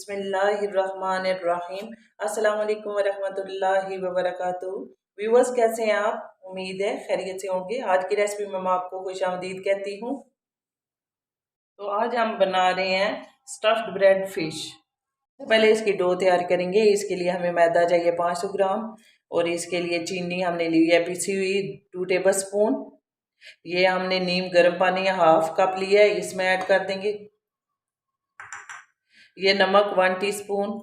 बिस्मिल्लाहिर्रहमानिर्रहीम। अस्सलाम वालेकुम वरहमतुल्लाहि वबरकातुहू। व्यूअर्स, कैसे हैं आप? उम्मीद है खैरियत से होंगे। आज की रेसिपी में मैं आपको खुशामदीद कहती हूँ। तो आज हम बना रहे हैं स्टफ्ड ब्रेड फिश। पहले इसकी डो तैयार करेंगे। इसके लिए हमें मैदा चाहिए 500 ग्राम और इसके लिए चीनी हमने ली है पिसी हुई 2 टेबल स्पून। ये हमने नीम गर्म पानी हाफ कप लिया है, इसमें ऐड कर देंगे। ये नमक 1 टीस्पून,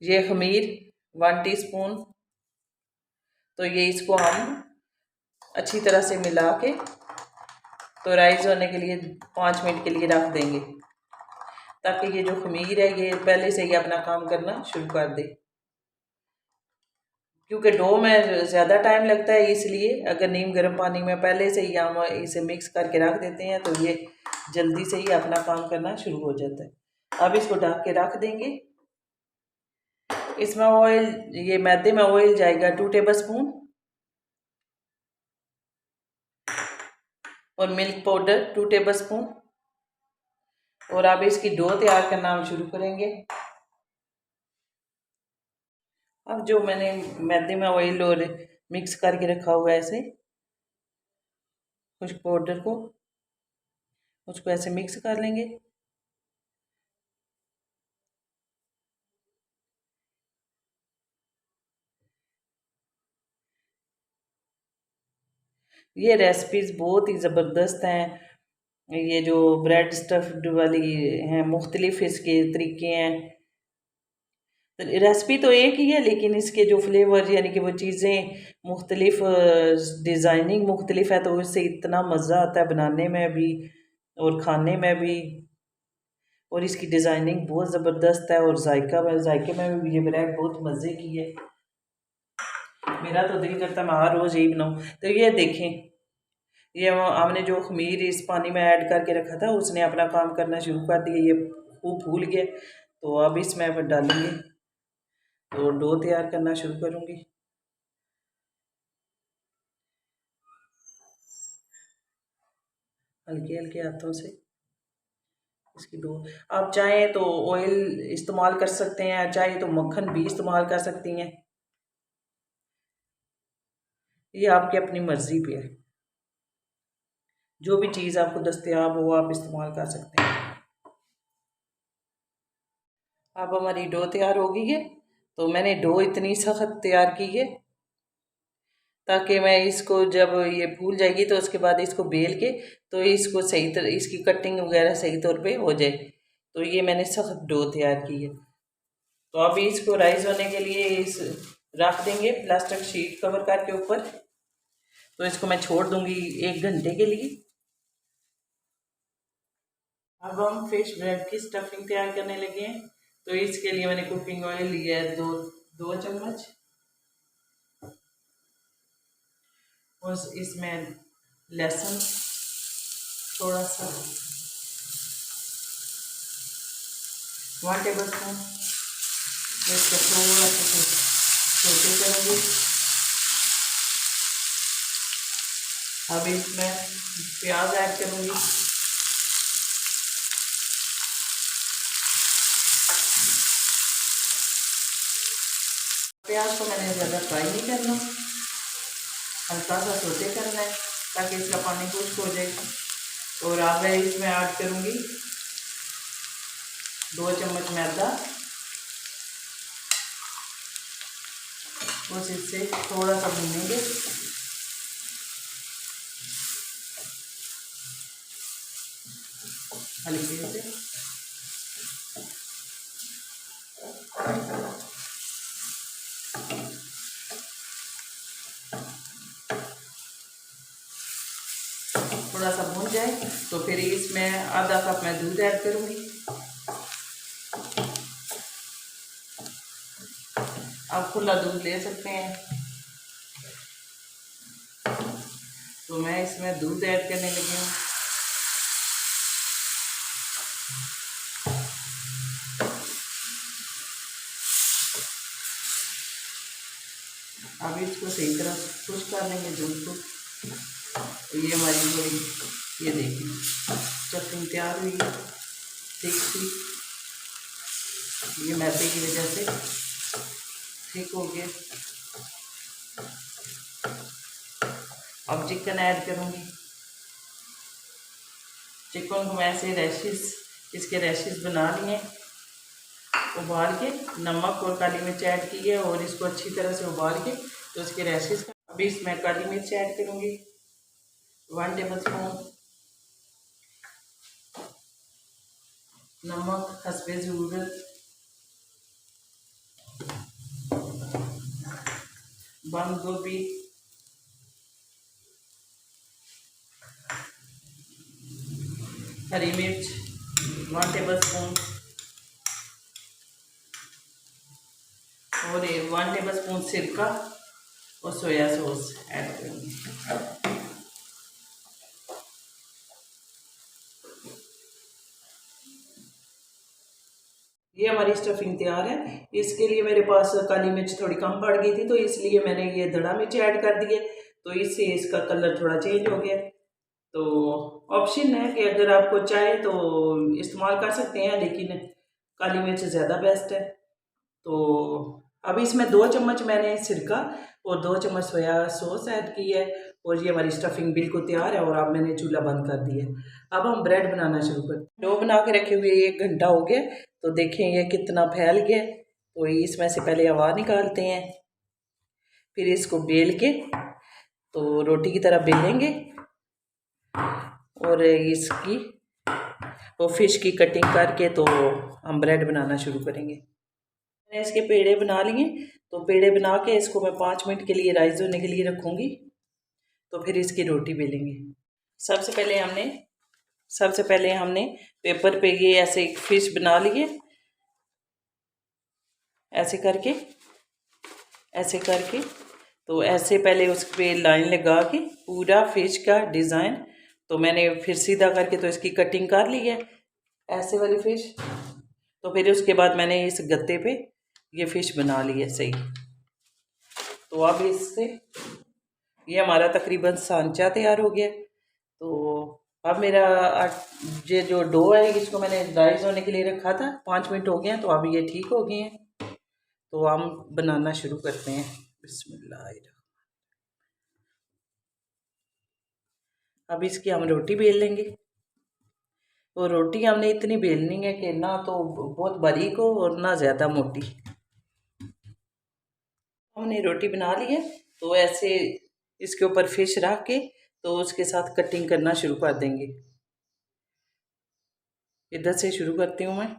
ये खमीर 1 टीस्पून। तो ये इसको हम अच्छी तरह से मिला के तो राइस होने के लिए 5 मिनट के लिए रख देंगे, ताकि ये जो खमीर है ये पहले से ही अपना काम करना शुरू कर दे। क्योंकि डो में ज़्यादा टाइम लगता है, इसलिए अगर नीम गर्म पानी में पहले से ही हम इसे मिक्स करके रख देते हैं तो ये जल्दी से ही अपना काम करना शुरू हो जाता है। अब इसको ढक के रख देंगे। इसमें ऑयल, ये मैदे में ऑयल जाएगा 2 टेबल स्पून और मिल्क पाउडर 2 टेबल स्पून। और अब इसकी डो तैयार करना हम शुरू करेंगे। अब जो मैंने मैदे में ऑयल और मिक्स करके रखा हुआ है ऐसे खुश्क पाउडर को, उसको ऐसे मिक्स कर लेंगे। ये रेसिपीज़ बहुत ही ज़बरदस्त हैं। ये जो ब्रेड स्टफ्ड वाली हैं, मुख्तलिफ इसके तरीके हैं। रेसिपी तो एक ही है, लेकिन इसके जो फ्लेवर यानी कि वो चीज़ें मुख्तलिफ, डिज़ाइनिंग मुख्तलिफ है, तो उससे इतना मज़ा आता है बनाने में भी और खाने में भी। और इसकी डिज़ाइनिंग बहुत ज़बरदस्त है और जायके में भी ये ब्रेड बहुत मज़े की है। मेरा तो दिल करता है मैं हर रोज़ यही बनाऊँ। तो ये देखें, ये हमने जो खमीर इस पानी में ऐड करके रखा था उसने अपना काम करना शुरू कर दिया। ये खूब फूल गया। तो अब इसमें अब डालेंगे तो डो तैयार करना शुरू करूँगी। हल्के हल्के हाथों से इसकी डो। आप चाहें तो ऑयल इस्तेमाल कर सकते हैं, चाहे तो मक्खन भी इस्तेमाल कर सकती हैं। ये आपकी अपनी मर्ज़ी पे है, जो भी चीज़ आपको दस्तयाब हो आप इस्तेमाल कर सकते हैं। अब हमारी डो तैयार हो गई है। तो मैंने डो इतनी सख्त तैयार की है ताकि मैं इसको जब ये फूल जाएगी तो उसके बाद इसको बेल के तो इसको सही तरह इसकी कटिंग वगैरह सही तौर पे हो जाए। तो ये मैंने सख्त डो तैयार की है। तो अभी इसको राइस होने के लिए इस रख देंगे प्लास्टिक शीट कवर करके ऊपर। तो इसको मैं छोड़ दूंगी 1 घंटे के लिए। अब हम फिश ब्रेड की स्टफिंग तैयार करने लगे हैं। तो इसके लिए मैंने कुकिंग ऑयल लिया है 2 चम्मच। और इसमें लहसुन थोड़ा सा 1 टेबल स्पून, इसको थोड़ा सा छोटे करूँगी। अब इसमें प्याज ऐड करूँगी। प्याज को मैंने ज़्यादा फ्राई नहीं करना, हल्का सा सोते करना है ताकि इसका पानी खुश्क हो जाए। और अब मैं इसमें ऐड करूँगी 2 चम्मच मैदा। बस इससे थोड़ा सा भूनेंगे। हल्के से थोड़ा सा भून जाए तो फिर इसमें आधा कप मैं दूध ऐड करूँगी। आप खुला दूध ले सकते हैं। तो मैं इसमें दूध ऐड करने लगी हूँ। अब इसको सही तरह खुश कर लेंगे दूध को। तो ये हमारी थोड़ी, ये देखिए स्टफिंग तैयार हुई है, ठीक थी। ये मैदे की वजह से ठीक हो गया। अब चिकन ऐड करूँगी। चिकन को मैं ऐसे रैशेस, इसके रैशेस बना लिए, उबाल के नमक और काली मिर्च ऐड की है और इसको अच्छी तरह से उबाल के तो इसके रैशेस का। अभी इसमें काली मिर्च ऐड करूँगी 1 टेबल स्पून, नमक हस्बे ज़रूरत, बंद गोभी, हरी मिर्च 1 टेबल स्पून और 1 टेबल स्पून सिरका और सोया सॉस ऐड करूँगी। ये हमारी स्टफिंग तैयार है। इसके लिए मेरे पास काली मिर्च थोड़ी कम पड़ गई थी तो इसलिए मैंने ये धड़ा मिर्च ऐड कर दिए, तो इससे इसका कलर थोड़ा चेंज हो गया। तो ऑप्शन है कि अगर आपको चाहे तो इस्तेमाल कर सकते हैं, लेकिन काली मिर्च ज़्यादा बेस्ट है। तो अब इसमें 2 चम्मच मैंने सिरका और 2 चम्मच सोया सॉस ऐड की है और ये हमारी स्टफिंग बिल्कुल तैयार है। और अब मैंने चूल्हा बंद कर दिया है। अब हम ब्रेड बनाना शुरू करते हैं। डो बना के रखे हुए 1 घंटा हो गया, तो देखें ये कितना फैल गया। तो इसमें से पहले हवा निकालते हैं, फिर इसको बेल के तो रोटी की तरह बेलेंगे और इसकी वो फिश की कटिंग करके तो हम ब्रेड बनाना शुरू करेंगे। मैंने इसके पेड़े बना लिए, तो पेड़े बना के इसको मैं 5 मिनट के लिए राइस होने के लिए रखूँगी, तो फिर इसकी रोटी बेलेंगे। सबसे पहले हमने पेपर पे ये ऐसे एक फिश बना लिए, ऐसे करके तो ऐसे पहले उस पर लाइन लगा के पूरा फिश का डिज़ाइन, तो मैंने फिर सीधा करके तो इसकी कटिंग कर ली है ऐसे वाली फ़िश। तो फिर उसके बाद मैंने इस गत्ते पे ये फ़िश बना ली है सही। तो अब इससे ये हमारा तकरीबन सांचा तैयार हो गया। तो अब मेरा ये जो डो है इसको मैंने राइस होने के लिए रखा था, 5 मिनट हो गए हैं, तो अब ये ठीक हो गए हैं। तो हम बनाना शुरू करते हैं। बिस्मिल्लाह। अब इसकी हम रोटी बेल लेंगे। तो रोटी हमने इतनी बेलनी है कि ना तो बहुत बारीक हो और ना ज़्यादा मोटी। हमने रोटी बना ली है, तो ऐसे इसके ऊपर फिश रख के तो उसके साथ कटिंग करना शुरू कर देंगे। इधर से शुरू करती हूँ मैं।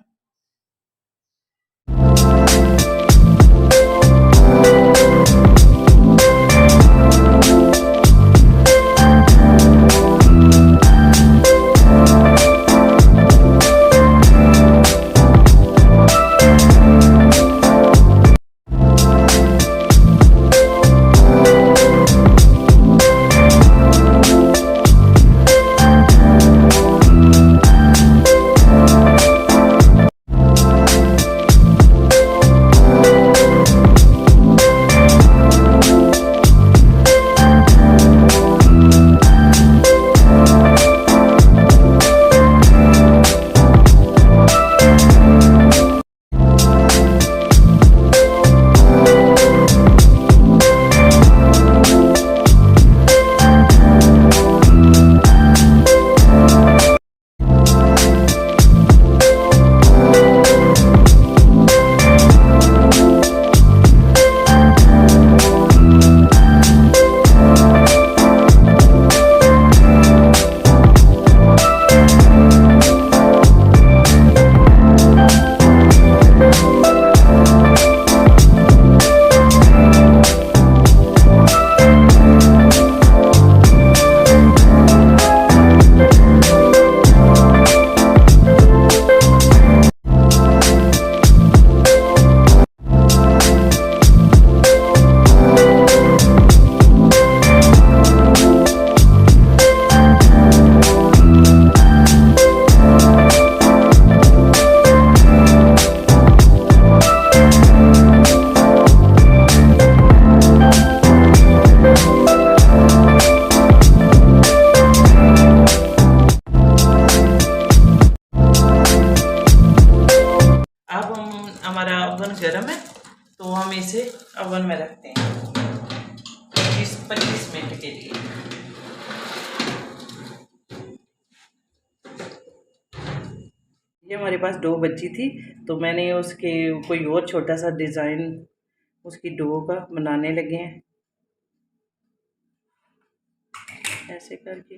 ओवन गर्म है तो हम इसे ओवन में रखते हैं 25 मिनट के लिए। ये हमारे पास डो बची थी तो मैंने उसके कोई और छोटा सा डिज़ाइन उसकी डो का बनाने लगे हैं ऐसे करके।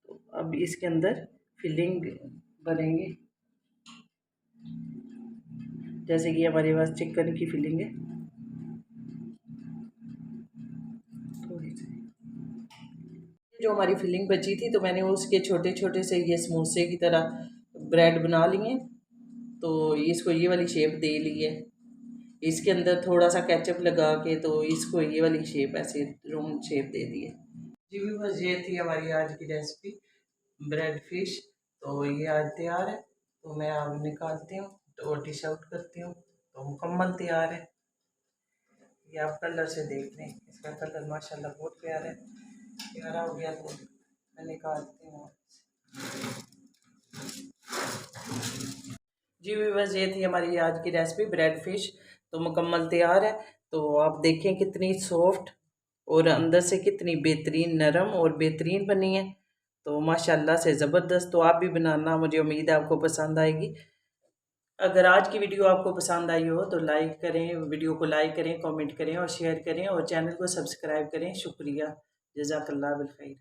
तो अब इसके अंदर फिलिंग भरेंगे, जैसे कि हमारे पास चिकन की फिलिंग है थोड़ी सी। जो हमारी फिलिंग बची थी तो मैंने उसके छोटे छोटे से ये समोसे की तरह ब्रेड बना लिए, तो इसको ये वाली शेप दे ली है। इसके अंदर थोड़ा सा केचप लगा के तो इसको ये वाली शेप ऐसे राउंड शेप दे दी है। जी बस ये थी हमारी आज की रेसिपी ब्रेड फिश। तो ये आज तैयार है तो मैं अब निकालती हूँ और डिश आउट करती हूँ। तो मुकम्मल तैयार है। ये आप कलर से देख लें, इसका कलर माशाल्लाह बहुत प्यारा है। प्यारा हो गया तो मैं निकालती हूँ। जी बस ये थी हमारी आज की रेसिपी ब्रेड फिश। तो मुकम्मल तैयार है। तो आप देखें कितनी सॉफ्ट और अंदर से कितनी बेहतरीन नरम और बेहतरीन बनी है। तो माशाल्लाह से ज़बरदस्त। तो आप भी बनाना, मुझे उम्मीद है आपको पसंद आएगी। अगर आज की वीडियो आपको पसंद आई हो तो लाइक करें, वीडियो को लाइक करें, कमेंट करें और शेयर करें और चैनल को सब्सक्राइब करें। शुक्रिया। जज़ाकल्लाह बिल खैर।